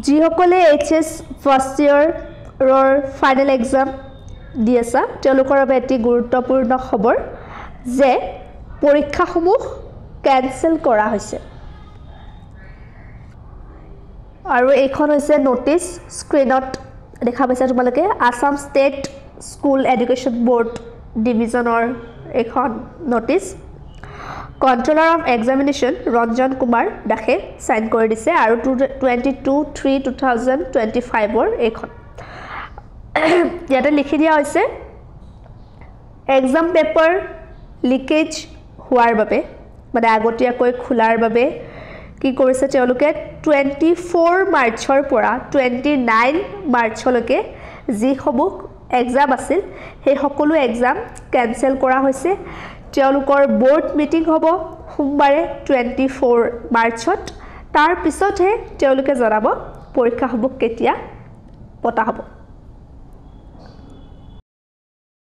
যিসকলে HS first ইয়াৰৰ final exam দি আছে তেওঁলোকৰ বাবে এটি গুৰুত্বপূৰ্ণ খবৰ যে পৰীক্ষাসমূহ কেনসেল কৰা হৈছে আৰু এইখন হৈছে নোটিছ স্ক্ৰিনত দেখা পাইছা তোমালোকে Assam state school education board ডিভিজনৰ এখন notice controller of examination Ranjan Kumar দাসে সাইন কৰি দিছে আৰু 22/3/2025 এইখন ইয়াতে লিখি দিয়া হৈছে এক্সাম পেপাৰ লিকেজ হোৱাৰ বাবে মানে আগতীয়াকৈ খোলাৰ বাবে কি কৰিছে তেওঁলোকে 24 মাৰ্চৰ পৰা 29 মাৰ্চলৈকে যিসমূহ এক্সাম আছিল সেই সকলো এক্সাম কেনসেল কৰা হৈছে তেওঁলোকৰ বোৰ্ড মিটিং হ'ব সোমবাৰে 24 মাৰ্চত তাৰ পিছতহে তেওঁলোকে জনাব পৰীক্ষাসমূহ কেতিয়া পতা হ'ব